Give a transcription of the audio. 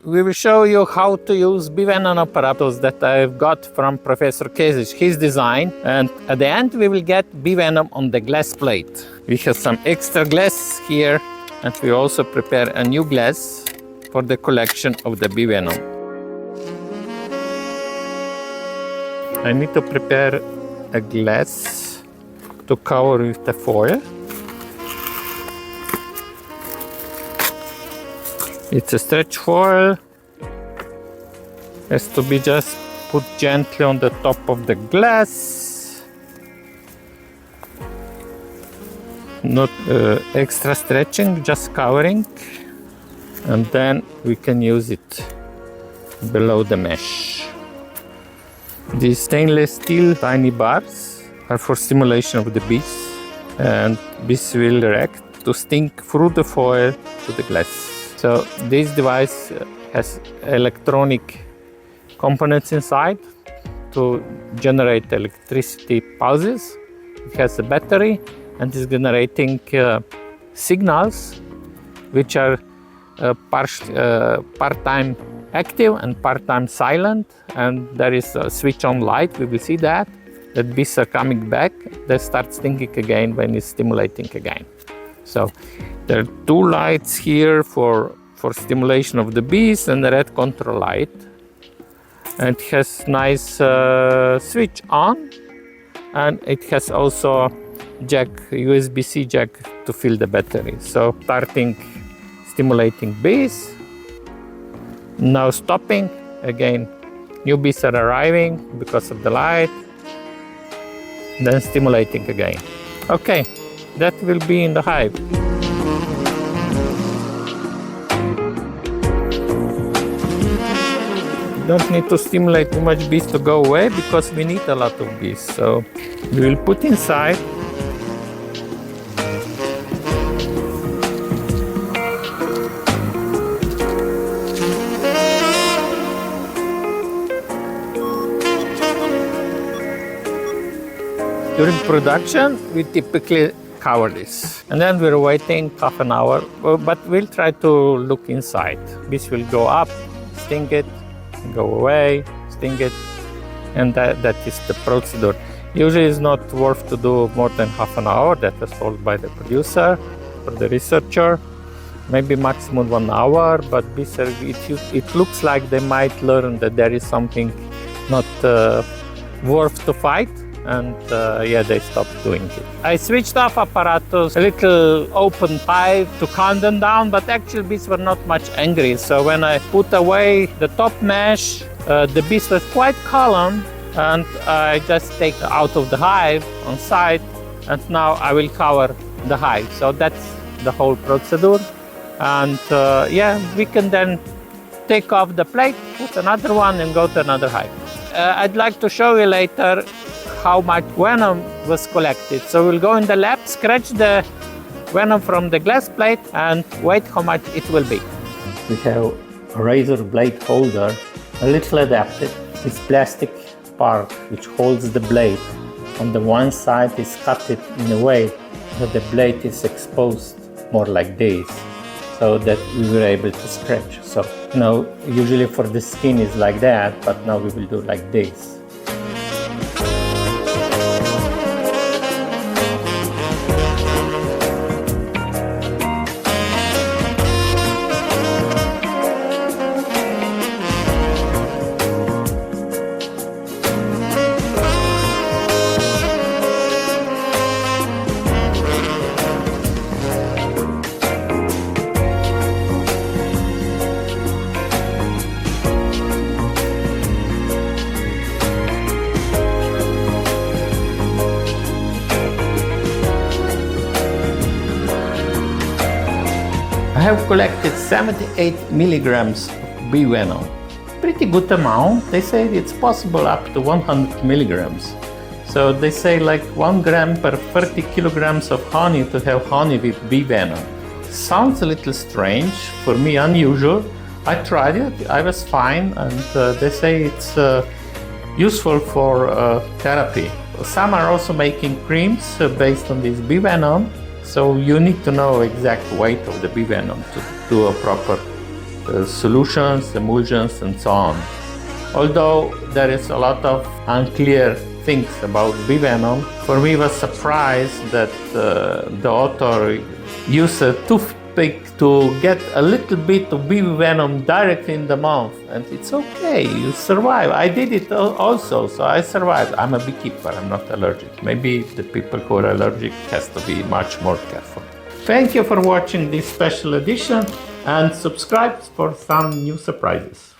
we will show you how to use bee venom apparatus that I've got from Professor Kezić, his design. And at the end, we will get bee venom on the glass plate. We have some extra glass here, and we also prepare a new glass for the collection of the bee venom. I need to prepare a glass to cover with the foil. It's a stretch foil. Has to be just put gently on the top of the glass. Not extra stretching, just covering. And then we can use it below the mesh. These stainless steel tiny bars are for stimulation of the bees. And bees will react to sting through the foil to the glass. So this device has electronic components inside to generate electricity pulses. It has a battery and is generating signals which are part-time active and part-time silent. And there is a switch on light, we will see that bees are coming back. They start stinging again when it's stimulating again. So there are two lights here for stimulation of the bees and a red control light. And it has nice switch on, and it has also jack, USB-C jack to fill the battery. So starting stimulating bees. Now stopping, again new bees are arriving because of the light. Then stimulating again. Okay, that will be in the hive. Don't need to stimulate too much bees to go away because we need a lot of bees. So we will put inside. During production, we typically cover this. And then we're waiting half an hour, but we'll try to look inside. Bees will go up, sting it, go away, sting it, and that is the procedure. Usually it's not worth to do more than half an hour. That was told by the producer or the researcher. Maybe maximum 1 hour, but bees are, it looks like they might learn that there is something not worth to fight, and they stopped doing it. I switched off apparatus, a little open hive to calm them down, but actually bees were not much angry. So when I put away the top mesh, the bees were quite calm, and I just take out of the hive on site, and now I will cover the hive. So that's the whole procedure. And we can then take off the plate, put another one, and go to another hive. I'd like to show you later how much venom was collected. So we'll go in the lab, scratch the venom from the glass plate, and wait how much it will be. We have a razor blade holder, a little adapted. This plastic part which holds the blade on the one side is cut it in a way that the blade is exposed more like this, so that we were able to scratch. So usually for the skin is like that, but now we will do like this. I have collected 78 milligrams of bee venom. Pretty good amount. They say it's possible up to 100 milligrams. So they say like 1 gram per 30 kilograms of honey to have honey with bee venom. Sounds a little strange, for me unusual. I tried it, I was fine, and they say it's useful for therapy. Some are also making creams based on this bee venom. So you need to know exact weight of the bee venom to do a proper solutions, emulsions, and so on. Although there is a lot of unclear things about bee venom, for me it was surprised that the author used a toothpick to get a little bit of bee venom directly in the mouth, and it's okay, you survive. I did it also, so I survived. I'm a beekeeper, I'm not allergic. Maybe the people who are allergic has to be much more careful. Thank you for watching this special edition, and subscribe for some new surprises.